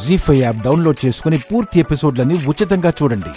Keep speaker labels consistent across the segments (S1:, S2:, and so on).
S1: జీ5 app download చేసుకుని పూర్తి ఎపిసోడ్లని ఉచితంగా చూడండి.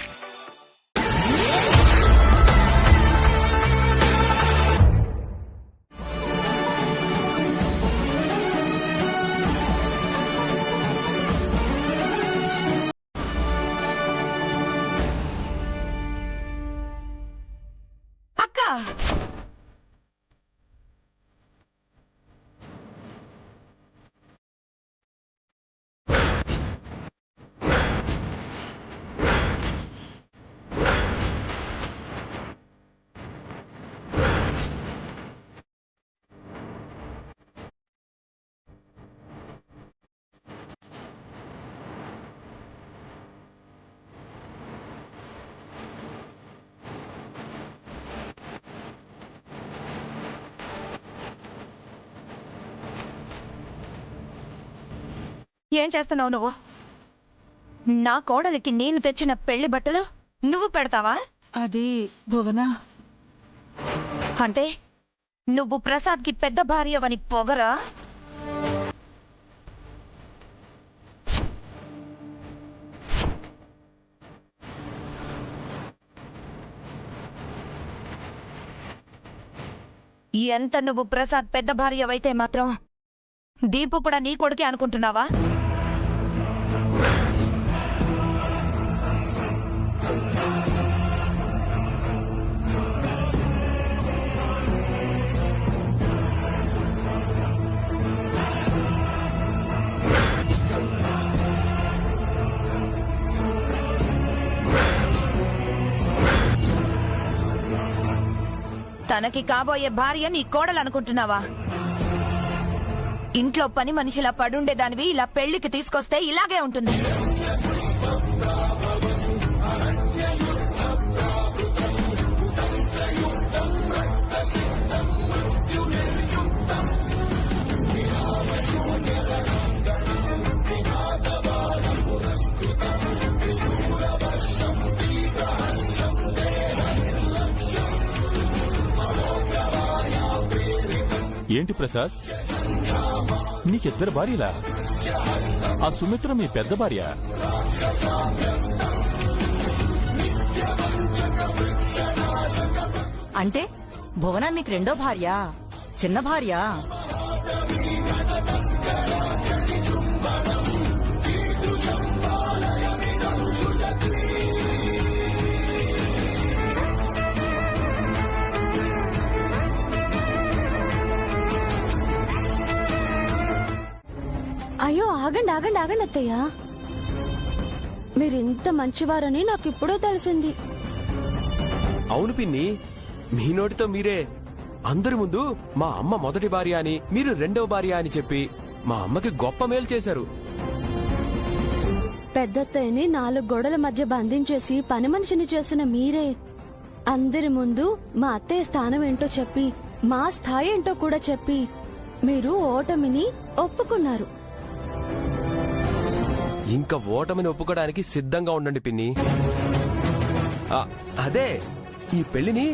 S2: ఏం చేస్తున్నావు నువ్వు? నా కోడలికి నేను తెచ్చిన పెళ్లి బట్టలు నువ్వు పెడతావా?
S3: అది భువన.
S2: అంటే నువ్వు ప్రసాద్కి పెద్ద భార్యవని పొగరా? ఎంత నువ్వు ప్రసాద్ పెద్ద భార్యవైతే మాత్రం దీపు కూడా నీ కొడుకే అనుకుంటున్నావా? తనకి కాబోయే భార్య నీ కోడలనుకుంటున్నావా? ఇంట్లో పని మనిషిలా పడుండేదానివి ఇలా పెళ్లికి తీసుకొస్తే ఇలాగే ఉంటుంది.
S4: ఏంటి ప్రసాద్, నీకిద్దరు భార్యలా? ఆ సుమిత్ర మీ పెద్ద భార్య?
S5: అంటే భువన మీకు రెండో భార్య, చిన్న భార్య?
S6: అయ్యో ఆగండి ఆగండి ఆగండి అత్తయ్య, మీరింత మంచివారని నాకు ఇప్పుడే తెలిసింది.
S7: అవును పిన్ని, మీ నోటితో మీరే అందరి ముందు మా అమ్మ మొదటి భార్య అని, మీరు రెండవ భార్య అని చెప్పి మా అమ్మకి గొప్ప మేలు చేశారు.
S6: పెద్దత్తయ్యని 4 గోడల మధ్య బంధించేసి పని మనిషిని చేసిన మీరే అందరి ముందు మా అత్తయ్య స్థానం ఏంటో చెప్పి, మా స్థాయి ఏంటో కూడా చెప్పి మీరు ఓటమిని ఒప్పుకున్నారు.
S7: ఇంకా ఓటమిని ఒప్పుకోవడానికి సిద్ధంగా ఉండండి పిన్ని. అదే ఈ పెళ్లిని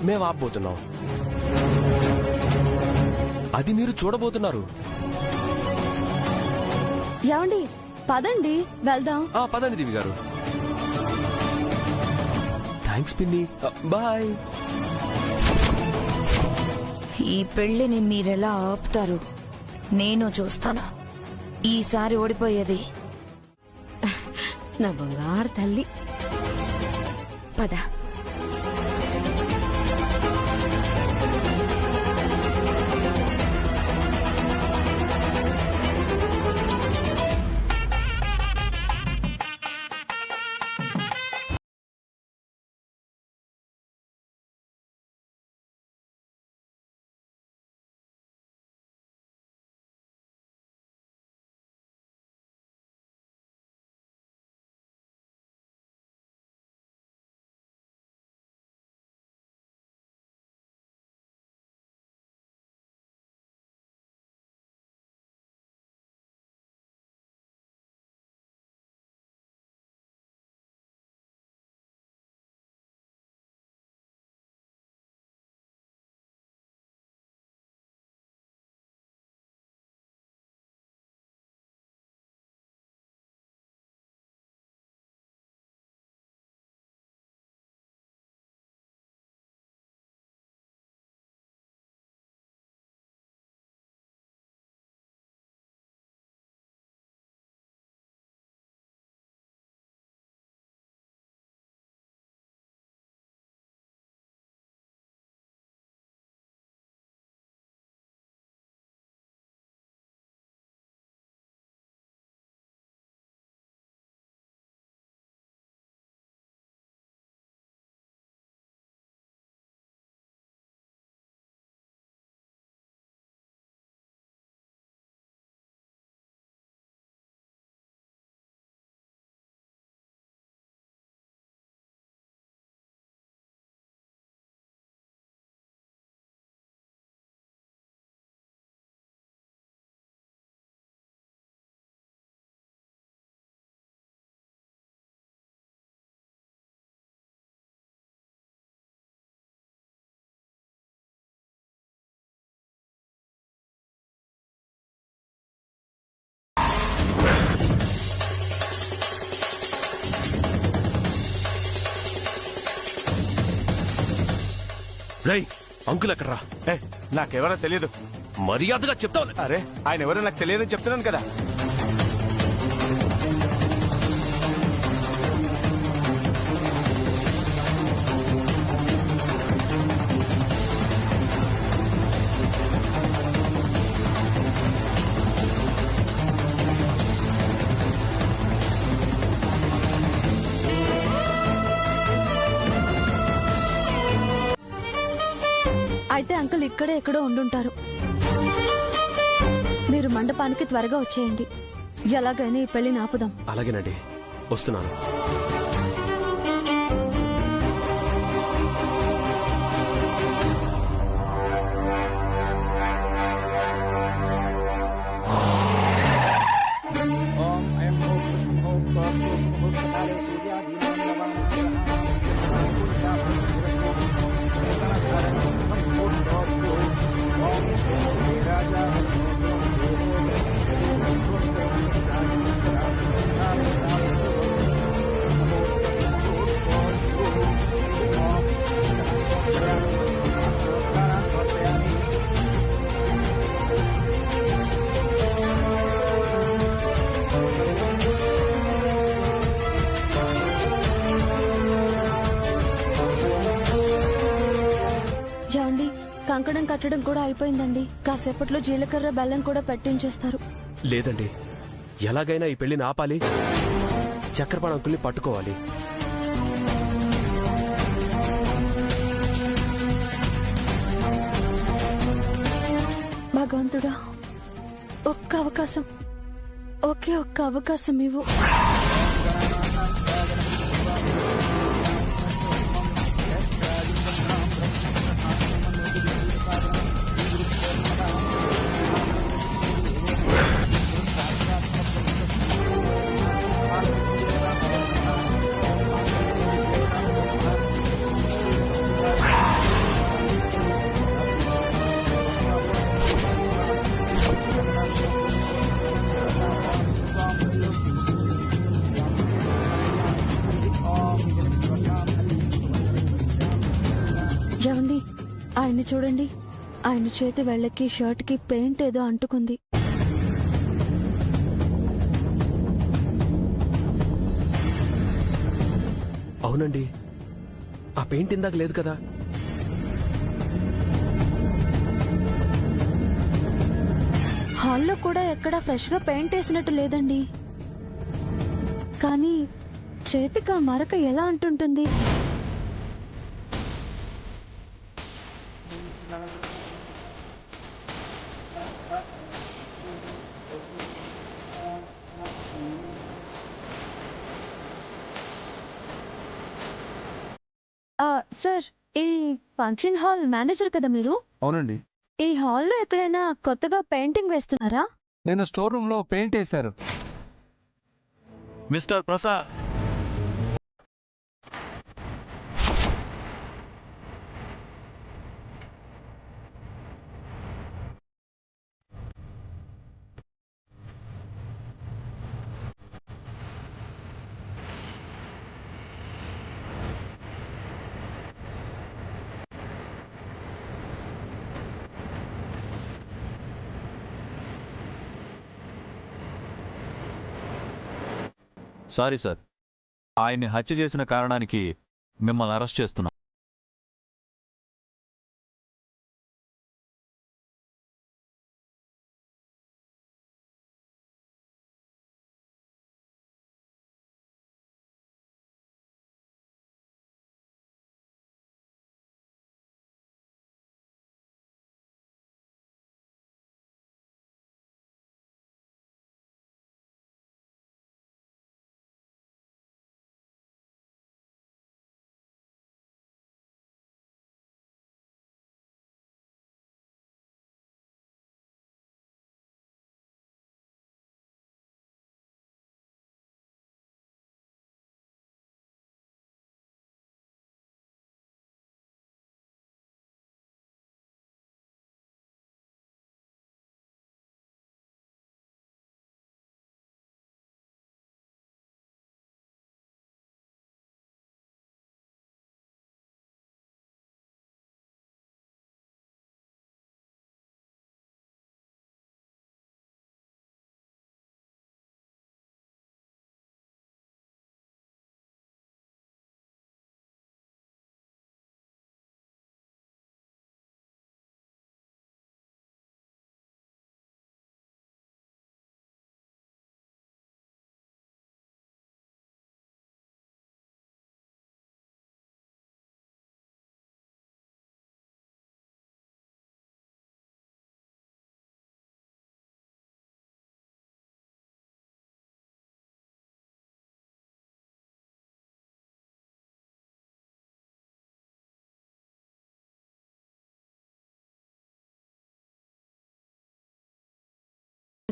S7: మేము ఆపబోతున్నాం, అది మీరు చూడబోతున్నారు.
S6: ఏమండి పదండి వెళ్దాం.
S7: పదండి దివి గారు. థ్యాంక్స్ పిన్ని, బాయ్.
S2: ఈ పెళ్లిని మీరెలా ఆపుతారు నేను చూస్తాను. ఈసారి ఓడిపోయేది
S6: నా బంగారు తల్లి.
S2: పద.
S7: రై అంకుల్ ఎక్కడ్రా?
S1: ఏ నాకెవరో తెలియదు.
S7: మర్యాదగా చెప్తావు.
S1: అరే ఆయన ఎవరో నాకు తెలియదని చెప్తున్నాను కదా.
S6: అయితే అంకుల్ ఇక్కడే ఎక్కడో ఉండుంటారు. మీరు మండపానికి త్వరగా వచ్చేయండి. ఎలాగైనా ఈ పెళ్లిని ఆపుదాం.
S7: అలాగేనండి, వస్తున్నాను.
S6: ఏమండి, కంకణం కట్టడం కూడా అయిపోయిందండి. కాసేపట్లో జీలకర్ర బెల్లం కూడా పెట్టించేస్తారు.
S7: లేదండి, ఎలాగైనా ఈ పెళ్లిని ఆపాలి. చక్రపాణి అంకుల్ని పట్టుకోవాలి.
S6: భగవంతుడా, ఒక్క అవకాశం, ఒకే ఒక్క అవకాశం ఇవ్వు. ఏమండి, ఆయన్ని చూడండి. ఆయన చేతి వేళ్ళకి షర్ట్ కి పెయింట్ ఏదో అంటుకుంది.
S7: అవునండి, ఆ పెయింట్ ఇందాక లేదు కదా.
S6: హాల్లో కూడా ఎక్కడా ఫ్రెష్ గా పెయింట్ వేసినట్టు లేదండి. కానీ చేతికి ఆ మరక ఎలా అంటుంటుంది? సార్, ఈ ఫంక్షన్ హాల్ మేనేజర్ కదా మీరు?
S3: అవునండి.
S6: ఈ హాల్లో ఎక్కడైనా కొత్తగా పెయింటింగ్ వేస్తున్నారా?
S3: నేను స్టోర్ రూమ్ లో పెయింట్ వేశారు.
S4: మిస్టర్ ప్రసాద్, సారీ సార్, ఆయన్ని హత్య చేసిన కారణానికి మిమ్మల్ని అరెస్ట్ చేస్తున్నాం.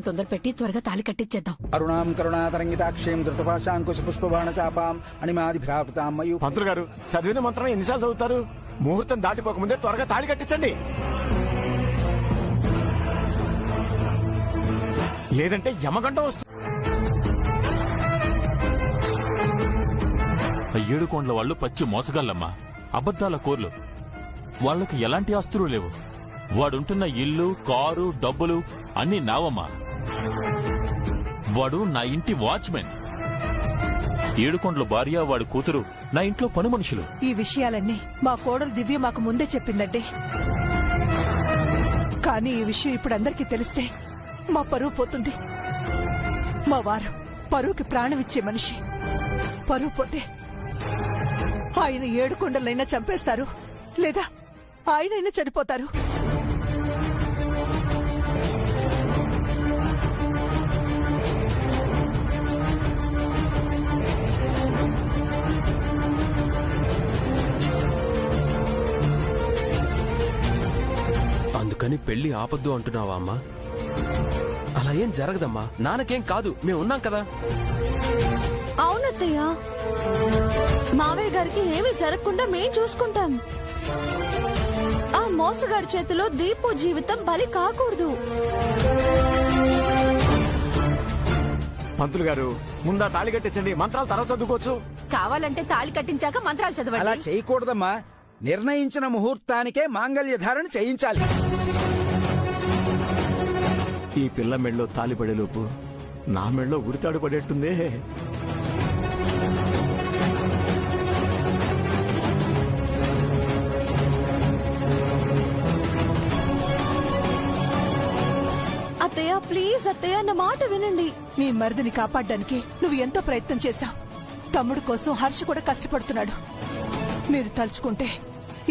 S5: తొందర పెట్టి త్వరగా తాళి కట్టించేద్దాం.
S8: అరుణాం కరుణాతరంగితాక్షేం ధృతపాశాంకుశ పుష్పబాణ చాపాం అణిమాదిభ్రావృతాం మయూ.
S9: పంతులు గారు చదివిన మంత్రం ఎన్నిసార్లు చదువుతారు? ముహూర్తం దాటిపోకముందే త్వరగా తాళి కట్టించండి, లేదంటే యమగంట వస్తుంది.
S10: ఏడుకొండల వాళ్ళు పచ్చి మోసగాళ్ళమ్మా, అబద్దాల కోర్లు. వాళ్లకు ఎలాంటి ఆస్తులు లేవు. వాడుంటున్న ఇల్లు, కారు, డబ్బులు అన్నీ నావమ్మా. వాడు నా ఇంటి వాచ్మెన్. ఏడుకొండల భార్య, వాడి కూతురు నా ఇంట్లో పని మనుషులు.
S11: ఈ విషయాలన్నీ మా కోడలు దివ్య మాకు ముందే చెప్పిందండి. కానీ ఈ విషయం ఇప్పుడు అందరికీ తెలిస్తే మా పరువు పోతుంది. మా వారు పరువుకి ప్రాణం ఇచ్చే మనిషి. పరువు పోతే ఆయన 7 కొండలైనా చంపేస్తారు, లేదా ఆయనైనా చనిపోతారు.
S7: అందుకని పెళ్లి ఆపద్దు అంటున్నావా అమ్మా? అలా ఏం జరగదమ్మా, నాన్నకేం కాదు, మేము ఉన్నాం కదా.
S6: అవునత్తయ్య, మావయ్య గారికి ఏమీ జరగకుండా మేం చూసుకుంటాం. ఆ మోసగాడి చేతిలో దీపు జీవితం బలి కాకూడదు.
S9: పంతులు గారు ముందా తాళి కట్టించండి, మంత్రాలు తర్వాత చదువుకోవచ్చు.
S5: కావాలంటే తాళి కట్టించాక మంత్రాలు
S8: అలా
S5: చదవండి.
S8: చేయకూడదమ్మా. నిర్ణయించిన ముహూర్తానికే మాంగళ్య ధారణ చేయించాలి.
S9: ఈ పిల్ల మెళ్ళలో తాళి పడేలోపు నా మెళ్ళలో ఉరితాడు పడేట్టుందే.
S6: అత్తయ్య ప్లీజ్ అత్తయ్య, నా మాట వినండి.
S11: నీ మరిదిని కాపాడడానికి నువ్వు ఎంతో ప్రయత్నం చేశావు. తమ్ముడు కోసం హర్ష కూడా కష్టపడుతున్నాడు. మీరు తలుచుకుంటే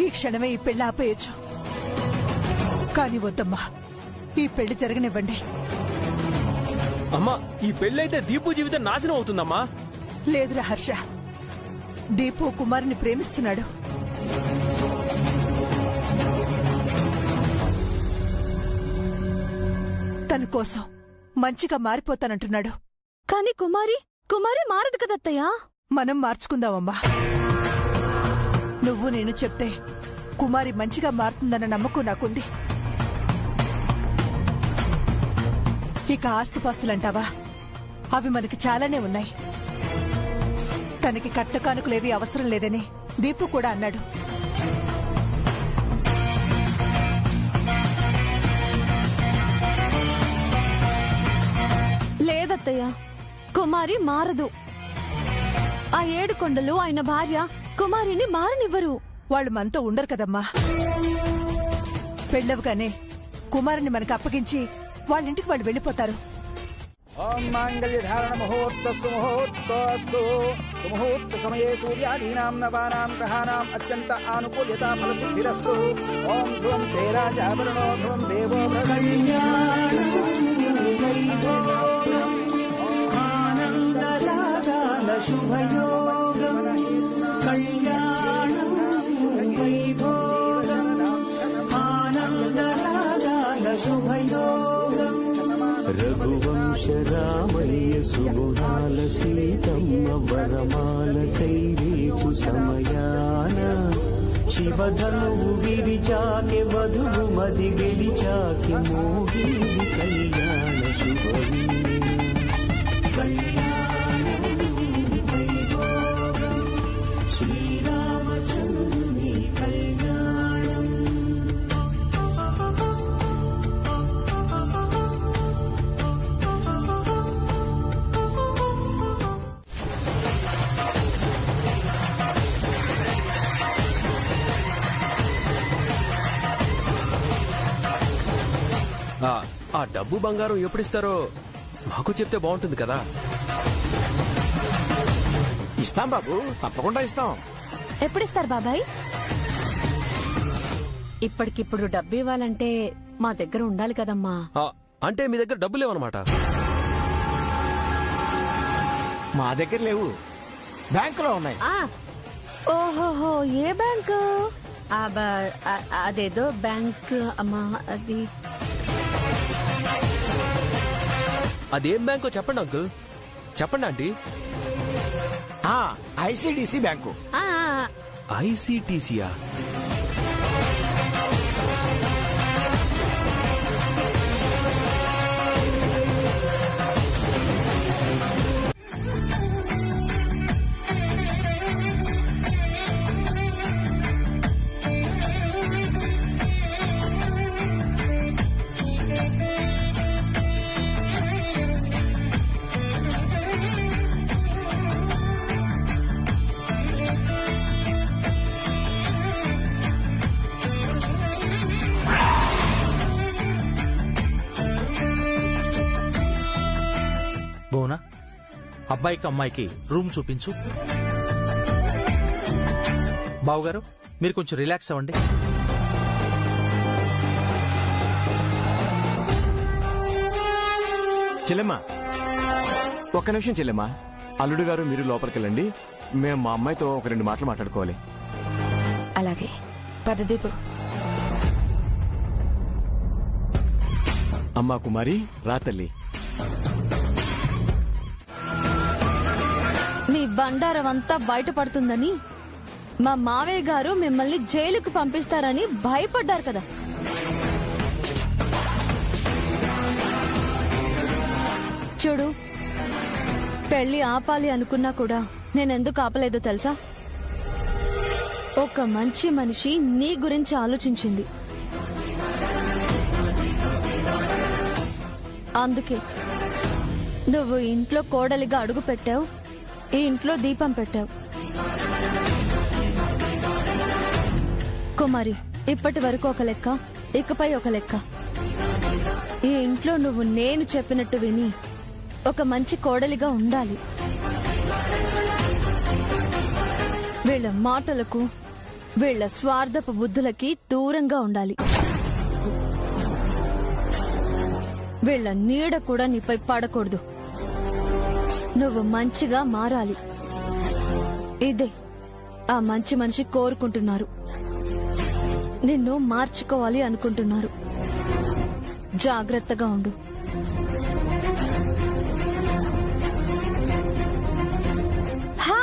S11: ఈ క్షణమే ఈ పెళ్లి ఆపేయచ్చు. కాని వద్దమ్మా, ఈ పెళ్లి జరగనివ్వండి.
S7: అమ్మా, ఈ పెళ్ళైతే దీపు జీవితం నాశనం అవుతుందమ్మా.
S11: లేదురా హర్ష, దీపు కుమారుని ప్రేమిస్తున్నాడు. తన కోసం మంచిగా మారిపోతానంటున్నాడు.
S6: కానీ కుమారి మారదు కదత్తయ్య.
S11: మనం మార్చుకుందామమ్మా. నువ్వు నేను చెప్తే కుమారి మంచిగా మారుతుందన్న నమ్మకం నాకుంది. ఇక ఆస్తిపాస్తులంటావా, అవి మనకి చాలానే ఉన్నాయి. తనకి కట్టకానుకలేవి అవసరం లేదని దీపు కూడా అన్నాడు.
S6: లేదత్తయ్య, కుమారి మారదు. ఆ 7 కొండలు ఆయన భార్య కుమారిని మారనివ్వరు.
S11: వాళ్ళు మనతో ఉండరు కదమ్మా. పెళ్ళవగానే కుమారుని మనకు అప్పగించి వాళ్ళింటికి వాళ్ళు వెళ్ళిపోతారు.
S8: ఓం మాంగళ్య ధారణ ముహూర్తస్సు ముహూర్తోస్తు. ముహూర్త సమయే సూర్యాదీనాం నవానాం గ్రహాణాం అత్యంత ఆనుకూల్యతా ఫలసిద్ధిరస్తు. ఓం ధ్రువం తే రాజావరుణో ధ్రువం దేవో
S12: రఘువంశ రామయ్య సుగుణాల సీతమ్మ వరమాల కైవేచు సమయాన శివధనువు విరిచాకె వధువు మది గెలిచాకె మోహిని కళ్యాణ శుభవీ శ్రీరామచంద్రుని కళ్యాణం.
S7: ఆ డబ్బు బంగారం ఎప్పుడిస్తారో మాకు చెప్తే బాగుంటుంది కదా.
S9: ఇస్తాం బాబు, తప్పకుండా ఇస్తాం.
S6: ఎప్పుడిస్తారు బాబాయ్?
S5: ఇప్పటికిప్పుడు డబ్బు ఇవ్వాలంటే మా దగ్గర ఉండాలి కదమ్మా.
S7: అంటే మీ దగ్గర డబ్బు లేవన్నమాట?
S9: మా దగ్గర లేవు, బ్యాంకులో ఉన్నాయి.
S6: ఓహోహో, ఏ బ్యాంకు?
S5: అదేదో బ్యాంక్ అమ్మా. అది
S7: అదేం బ్యాంకో చెప్పండి అంకుల్, చెప్పండి ఆంటీ.
S9: ICDC bank.
S7: ఐసిటిసియా?
S13: భువన, అబ్బాయికి అమ్మాయికి రూమ్ చూపించు. బావుగారు, మీరు కొంచెం రిలాక్స్ అవ్వండి.
S9: చెల్లెమ్మా, ఒక్క నిమిషం చెల్లెమ్మా. అల్లుడు గారు మీరు లోపలికెళ్ళండి. మేము మా అమ్మాయితో ఒక 2 మాటలు మాట్లాడుకోవాలి.
S2: అలాగే పదదీపు.
S9: అమ్మా కుమారి, రా తల్లి.
S6: మీ బండారం అంతా బయటపడుతుందని మా మావయ్య గారు మిమ్మల్ని జైలుకు పంపిస్తారని భయపడ్డారు కదా. చూడు, పెళ్లి ఆపాలి అనుకున్నా కూడా నేనెందుకు ఆపలేదో తెలుసా? ఒక మంచి మనిషి నీ గురించి ఆలోచించింది. అందుకే నువ్వు ఇంట్లో కోడలిగా అడుగు పెట్టావు, ఈ ఇంట్లో దీపం పెట్టావు. కుమారి, ఇప్పటి వరకు ఒక లెక్క, ఇకపై ఒక లెక్క. ఈ ఇంట్లో నువ్వు నేను చెప్పినట్టు విని ఒక మంచి కోడలిగా ఉండాలి. వీళ్ళ మాటలకు, వీళ్ళ స్వార్థపు బుద్ధులకి దూరంగా ఉండాలి. వీళ్ళ నీడ కూడా నీపై పడకూడదు. నువ్వు మంచిగా మారాలి. ఇదే ఆ మంచి మనిషి కోరుకుంటున్నారు. నిన్ను మార్చుకోవాలి అనుకుంటున్నారు. జాగ్రత్తగా ఉండు. హా,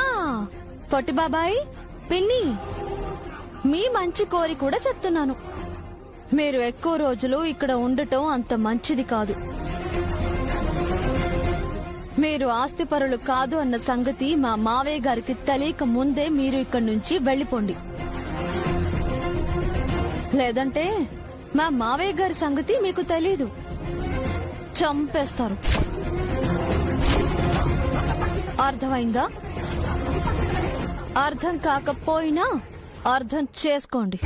S6: పొట్టి బాబాయ్, పిన్ని, మీ మంచి కోరి కూడా చెప్తున్నాను. మీరు ఎక్కువ రోజులు ఇక్కడ ఉండటం అంత మంచిది కాదు. మీరు ఆస్తిపరులు కాదు అన్న సంగతి మా మావయ్య గారికి తెలియక ముందే మీరు ఇక్కడి నుంచి వెళ్లిపోండి. లేదంటే మా మావయ్య గారి సంగతి మీకు తెలీదు, చంపేస్తారు. అర్థమైందా? అర్థం కాకపోయినా అర్థం చేసుకోండి.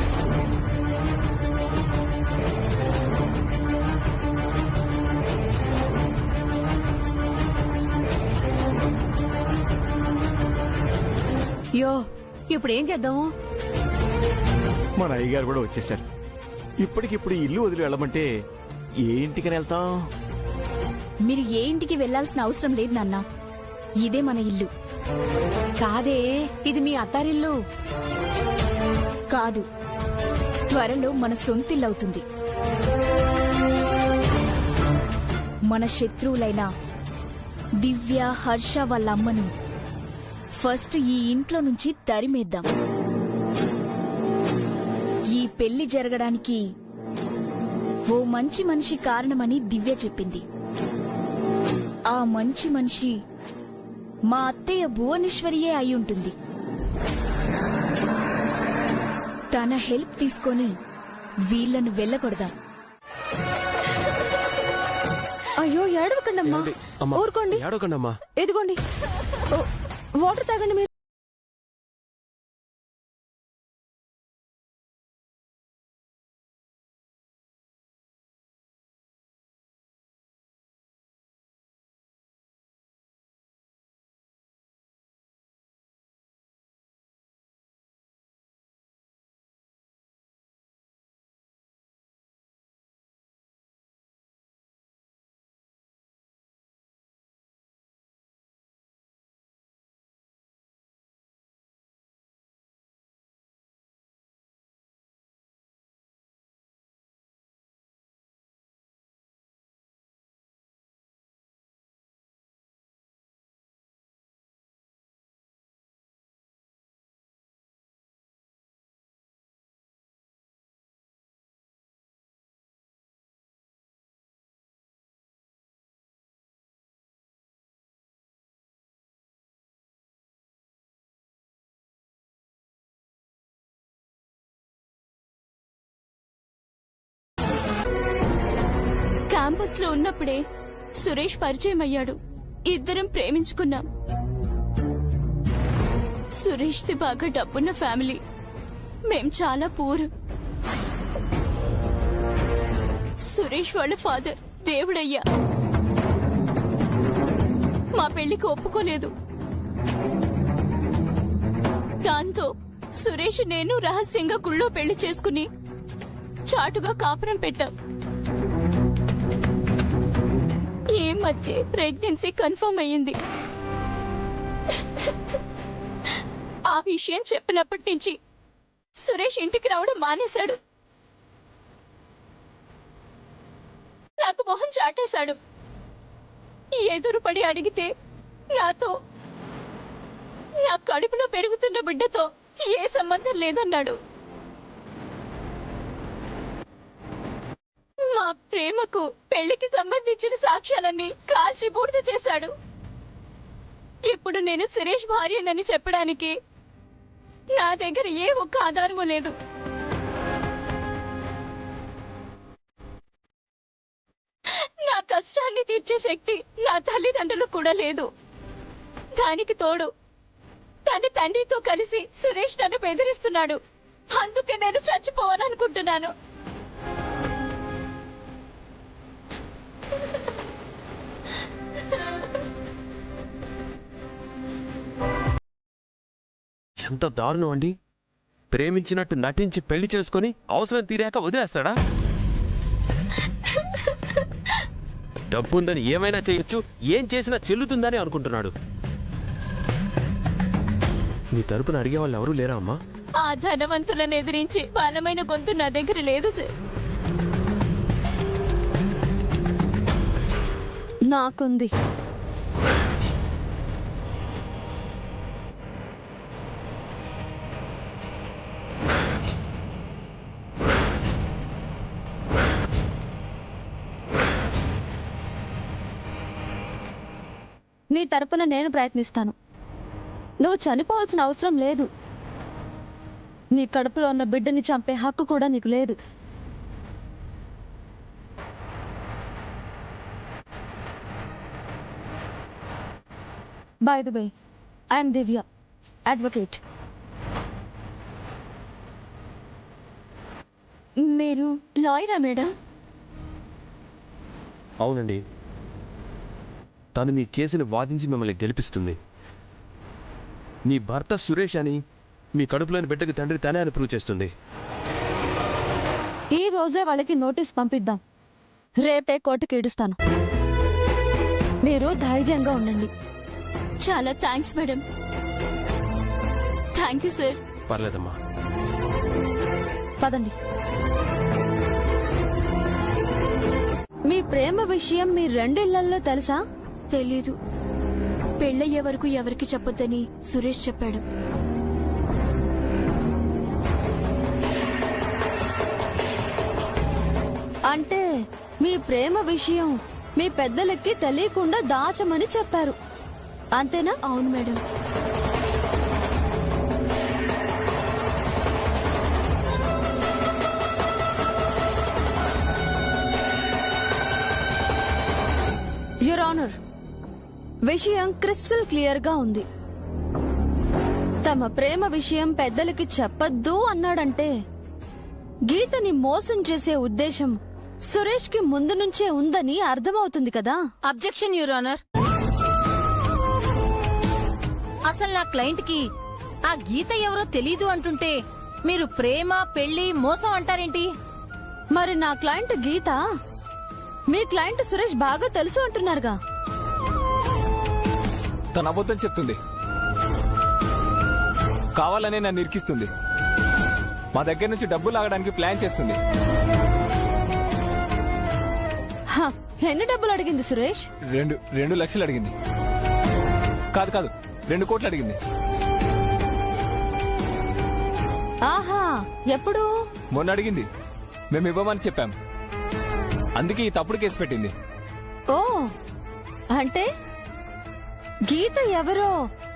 S5: యో, ఇప్పుడేం చేద్దాము?
S9: మన అయ్యగారు కూడా వచ్చేసారు. ఇప్పటికిప్పుడు ఇల్లు వదిలి వెళ్ళమంటే ఏ ఇంటికని వెళ్తాం?
S14: మీరు ఏ ఇంటికి వెళ్లాల్సిన అవసరం లేదు నాన్న. ఇదే మన ఇల్లు.
S5: కాదే, ఇది మీ అత్తారిల్లు.
S14: కాదు, త్వరలో మన సొంతిల్లు అవుతుంది. మన శత్రువులైన దివ్య, హర్ష వాళ్ళ అమ్మను ఫస్ట్ ఈ ఇంట్లో నుంచి తరిమేద్దాం. ఈ పెళ్లి జరగడానికి ఓ మంచి మనిషి కారణమని దివ్య చెప్పింది. ఆ మంచి మనిషి మా అత్తయ్య భువనేశ్వరియే అయి ఉంటుంది. తన హెల్ప్ తీసుకొని వీళ్లను వెళ్ళగొడదాం.
S6: అయ్యో, ఏడవకండమ్మా, ఊరుకోండి. ఇదిగోండి, వాటర్ తాగండి మీరు.
S14: క్యాంపస్ లో ఉన్నప్పుడే సురేష్ పరిచయం అయ్యాడు. ఇద్దరం ప్రేమించుకున్నాం. సురేష్ ది బాగా డబ్బున్న ఫ్యామిలీ, మేం చాలా పూర్. సురేష్ వాళ్ళ ఫాదర్ దేవుడయ్యా. మా పెళ్లికి ఒప్పుకోలేదు. దాంతో సురేష్ నేను రహస్యంగా గుళ్ళో పెళ్లి చేసుకుని చాటుగా కాపురం పెట్టాం. ఈ మధ్య ప్రెగ్నెన్సీ కన్ఫర్మ్ అయ్యింది. ఆ విషయం చెప్పినప్పటి నుంచి సురేష్ ఇంటికి రావడం మానేశాడు. నాకు మొహం చాటేశాడు. ఎదురుపడి అడిగితే నాతో, నా కడుపులో పెరుగుతున్న బిడ్డతో ఏ సంబంధం లేదన్నాడు. మా ప్రేమకు పెళ్లికి సంబంధించిన సాక్ష్యాలన్నీ కాల్చి బూడిద చేశాడు. ఇప్పుడు నేను సురేష్ భార్యనని చెప్పడానికి నా దగ్గర ఏ ఒక్క ఆధారము లేదు. నా కష్టాన్ని తీర్చే శక్తి నా తల్లిదండ్రులకు కూడా లేదు. దానికి తోడు తన తండ్రితో కలిసి సురేష్ నన్ను బెదిరిస్తున్నాడు. అందుకే నేను చచ్చిపోవాలనుకుంటున్నాను.
S7: ఎంత దారుణం అండి. ప్రేమించినట్టు నటించి పెళ్లి చేసుకుని అవసరం తీరాక వదిలేస్తాడా? డబ్బుందని ఏమైనా చేయొచ్చు, ఏం చేసినా చెల్లుతుందని అనుకుంటున్నాడు. నీ తరపున అడిగే వాళ్ళు ఎవరూ లేరా అమ్మా?
S14: ఆ ధనవంతులను ఎదిరించి బలమైన గొంతు నా దగ్గర లేదు సార్.
S6: నాకుంది. నీ తరపున నేను ప్రయత్నిస్తాను. నువ్వు చనిపోవాల్సిన అవసరం లేదు. నీ కడుపులో ఉన్న బిడ్డని చంపే హక్కు కూడా నీకు లేదు. By the way, I'm Divya, advocate.
S14: మీరు లాయరా మేడం?
S7: అవునండి. తను నీ కేసుని వాదించి మిమ్మల్ని గెలిపిస్తుంది. నీ భర్త సురేష్ అని మీ కడుపులోని బిడ్డకి తండ్రి తనే అని ప్రూవ్ చేస్తుంది.
S6: ఈ రోజే వాళ్ళకి నోటీస్ పంపిద్దాం. రేపే కోర్టుకి ఇడుస్తాను. మీరు ధైర్యంగా ఉండండి.
S14: చాలా thanks madam. Thank you sir.
S7: పర్లేదమ్మా,
S6: పదండి. మీ ప్రేమ విషయం మీ రెండిళ్లలో తెలుసా?
S14: తెలీదు. పెళ్ళయ్యే వరకు ఎవరికి చెప్పొద్దని సురేష్ చెప్పాడు.
S6: అంటే మీ ప్రేమ విషయం మీ పెద్దలకి తెలియకుండా దాచమని చెప్పారు, అంతేనా?
S14: అవును మేడం.
S6: యువర్ ఆనర్, విషయం క్రిస్టల్ క్లియర్ గా ఉంది. తమ ప్రేమ విషయం పెద్దలకి చెప్పొద్దు అన్నాడంటే గీతని మోసం చేసే ఉద్దేశం సురేష్ కి ముందు నుంచే ఉందని అర్థమవుతుంది కదా.
S5: Objection your honour. అసలు నా క్లయింట్ కి ఆ గీత ఎవరో తెలీదు అంటుంటే మీరు ప్రేమ పెళ్లి మోసం అంటారేంటి?
S6: మరి నా క్లయింట్ గీత మీ క్లయింట్ సురేష్ బాగా తెలుసు అంటున్నారుగా.
S9: తన అబద్ధం చెప్తుంది, కావాలనే నన్ను ఇరికిస్తుంది, మా దగ్గర నుంచి డబ్బులు లాగడానికి ప్లాన్ చేస్తుంది.
S6: ఎన్ని డబ్బులు అడిగింది సురేష్?
S9: 2 లక్షలు అడిగింది. కాదు 2 కోట్లు అడిగింది.
S6: ఆహా, ఎప్పుడు?
S9: మొన్న అడిగింది. మేము ఇవ్వమని చెప్పాం. అందుకే ఈ తప్పుడు కేసు పెట్టింది.
S6: ఓ, అంటే గీత ఎవరో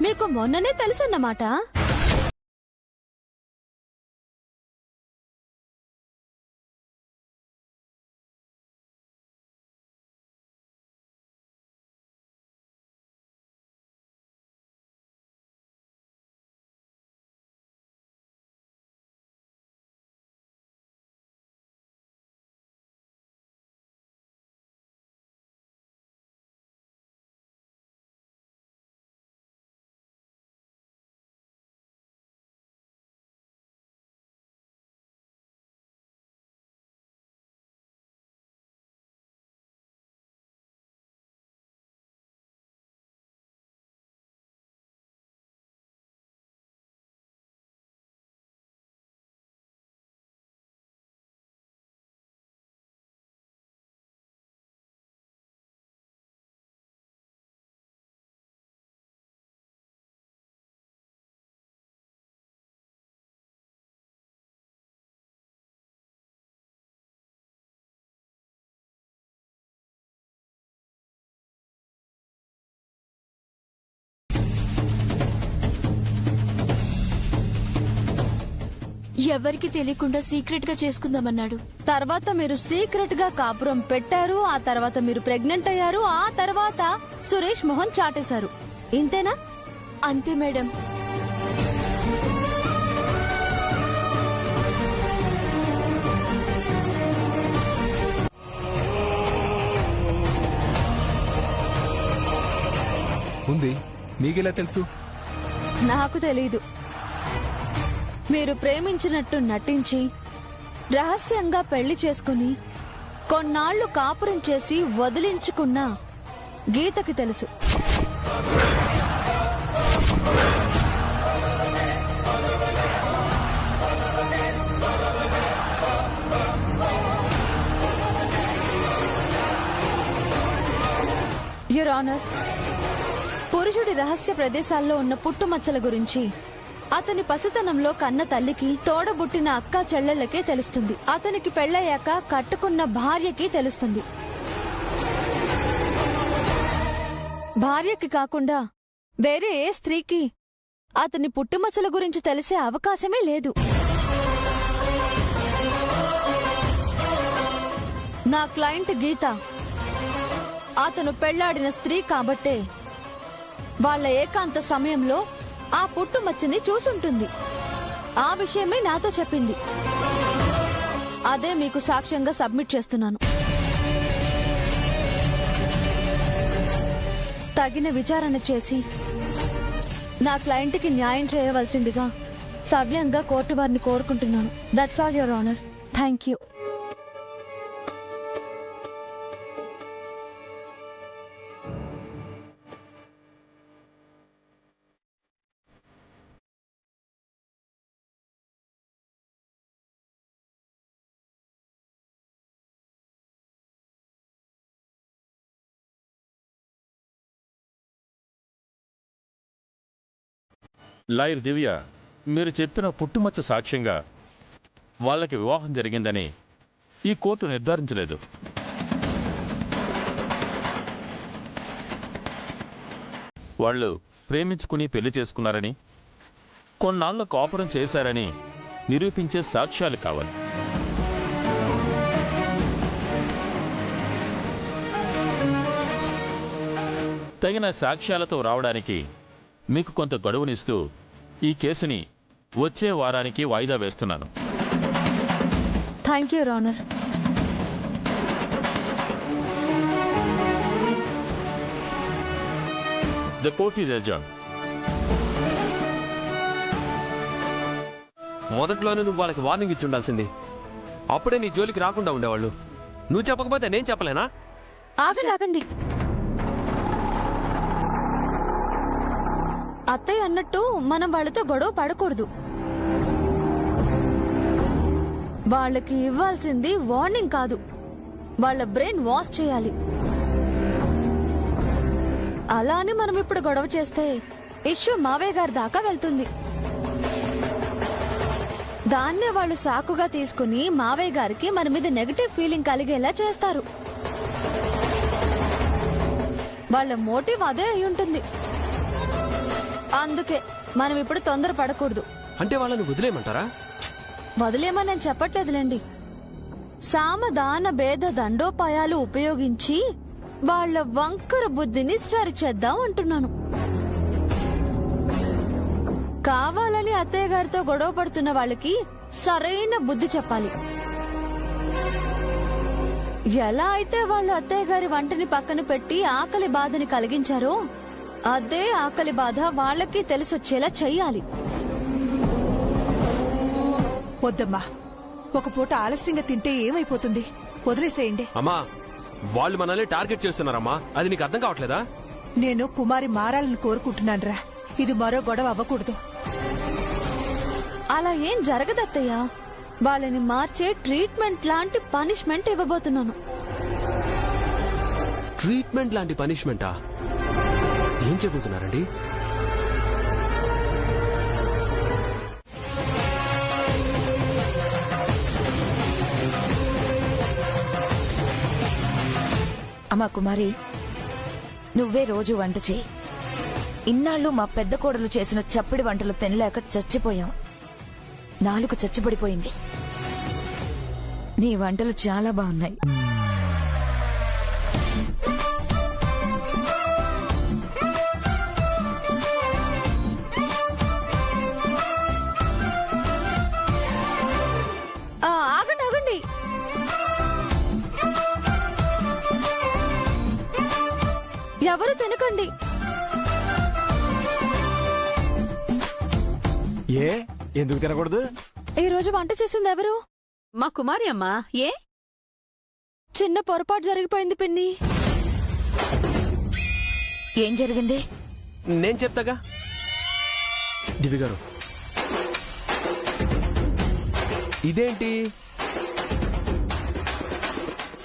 S6: మీకు మొన్ననే తెలుసన్నమాట.
S14: ఎవరికి తెలియకుండా సీక్రెట్ గా చేసుకుందామన్నాడు.
S6: తర్వాత మీరు సీక్రెట్ గా కాపురం పెట్టారు, ఆ తర్వాత మీరు ప్రెగ్నెంట్ అయ్యారు, ఆ తర్వాత సురేష్ మొహం చాటేశారు. ఇంతేనా?
S14: అంతే మేడం.
S7: ఉంది. మీకెలా తెలుసు?
S6: నాకు తెలీదు. మీరు ప్రేమించినట్టు నటించి రహస్యంగా పెళ్లి చేసుకుని కొన్నాళ్లు కాపురం చేసి వదిలించుకున్న గీతకి తెలుసు. యువర్ ఆనర్, పురుషుడి రహస్య ప్రదేశాల్లో ఉన్న పుట్టుమచ్చల గురించి అతని పసితనంలో కన్న తల్లికి, తోడబుట్టిన అక్క చెల్లెళ్లకే తెలుస్తుంది. అతనికి పెళ్లయ్యాక కట్టుకున్న భార్యకి తెలుస్తుంది. భార్యకి కాకుండా వేరే ఏ స్త్రీకి అతని పుట్టుమచ్చల గురించి తెలిసే అవకాశమే లేదు. నా క్లయింట్ గీత అతను పెళ్లాడిన స్త్రీ కాబట్టే వాళ్ల ఏకాంత సమయంలో ఆ పుట్టుమచ్చని చూసుంటుంది. ఆ విషయమే నాతో చెప్పింది. అదే మీకు సాక్ష్యంగా సబ్మిట్ చేస్తున్నాను. తగిన విచారణ చేసి నా క్లయింట్కి న్యాయం చేయవలసిందిగా సవ్యంగా కోర్టు వారిని కోరుకుంటున్నాను. That's all your honour. Thank you.
S10: Lawyer Divya, మీరు చెప్పిన పుట్టుమచ్చ సాక్ష్యంగా వాళ్ళకి వివాహం జరిగిందని ఈ కోర్టు నిర్ధారించలేదు. వాళ్ళు ప్రేమించుకుని పెళ్లి చేసుకున్నారని, కొన్నాళ్ల కాపురం చేశారని నిరూపించే సాక్ష్యాలు కావాలి. తగిన సాక్ష్యాలతో రావడానికి మీకు కొంత గడువునిస్తూ ఈ కేసుని వచ్చే వారానికి వాయిదా వేస్తున్నాను.
S6: Thank you your honour.
S10: The court is adjourned.
S7: మొదట్లోనే నువ్వు వాళ్ళకి వార్నింగ్ ఇచ్చి ఉండాల్సింది. అప్పుడే నీ జోలికి రాకుండా ఉండేవాళ్ళు. నువ్వు చెప్పకపోతే నేను చెప్పలేనా?
S6: ఆగండి. అత్తయ్య అన్నట్టు మనం వాళ్ళతో గొడవ పడకూడదు. వాళ్ళకి ఇవ్వాల్సింది వార్నింగ్ కాదు, వాళ్ళ బ్రెయిన్ వాష్ చేయాలి. అలా అని మనం ఇప్పుడు గొడవ చేస్తే ఇష్యూ మావయ్య గారి దాకా వెళ్తుంది. దాన్నే వాళ్ళు సాకుగా తీసుకుని మావయ్య గారికి మన మీద నెగటివ్ ఫీలింగ్ కలిగేలా చేస్తారు. వాళ్ళ మోటివ్ అదే అయి ఉంటుంది. అందుకే మనం ఇప్పుడు తొందర పడకూడదు.
S7: అంటే వాళ్ళని వదిలేయమంటారా?
S6: వదిలేమని నేను చెప్పట్లేదులేండి. సామదాన భేద దండోపాయాలు ఉపయోగించి వాళ్ళ వంకర బుద్ధిని సరిచేద్దాం అంటున్నాను. కావాలని అత్తయ్య గారితో గొడవ పడుతున్న వాళ్ళకి సరైన బుద్ధి చెప్పాలి. ఎలా అయితే వాళ్ళు అత్తయ్య గారి వంటని పక్కన పెట్టి ఆకలి బాధని కలిగించారో అదే ఆకలి బాధ వాళ్ళకి తెలిసొచ్చేలా చెయ్యాలి.
S11: వద్దమ్మా, ఒక పూట ఆలస్యంగా తింటే ఏమైపోతుంది? వదిలేసేయండి.
S7: అమ్మా, వాళ్ళు మనల్ని టార్గెట్ చేస్తున్నారమ్మా. అది నీకు అర్థం కావట్లేదా?
S11: నేను కుమారి మారాలని కోరుకుంటున్నానురా. ఇది మరో గొడవ అవ్వకూడదు.
S6: అలా ఏం జరగదత్తయ్యా. వాళ్ళని మార్చే ట్రీట్మెంట్ లాంటి పనిష్మెంట్ ఇవ్వబోతున్నాను.
S7: ట్రీట్మెంట్ లాంటి పనిష్మెంటా? ఏం చెబుతున్నారండి?
S15: అమ్మా కుమారి, నువ్వే రోజు వంట చేయి. ఇన్నాళ్ళు మా పెద్ద కోడలు చేసిన చప్పిడి వంటలు తినలేక చచ్చిపోయాం. నాలుక చచ్చుబడిపోయింది. నీ వంటలు చాలా బాగున్నాయి.
S6: ఆగండి ఆగండి. ఎవరు తినకండి.
S9: ఎందుకు తినకూడదు?
S6: ఈ రోజు వంట చేసింది ఎవరు?
S11: మా కుమారి అమ్మా. ఏ
S6: చిన్న పొరపాటు జరిగిపోయింది పిన్ని.
S15: ఏం జరిగింది?
S7: నేను చెప్తాగా. దివి గారు, ఇదేంటి?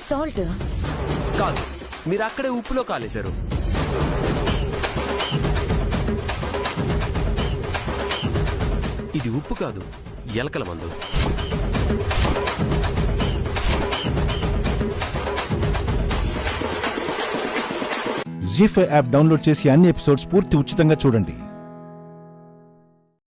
S15: సాల్ట్
S7: కాదు, మీరు అక్కడే ఉప్పులో కాలేశారు. ఇది ఉప్పు కాదు, ఎలకల మందు.
S1: జీ5 యాప్ డౌన్లోడ్ చేసి అన్ని ఎపిసోడ్స్ పూర్తి ఉచితంగా చూడండి.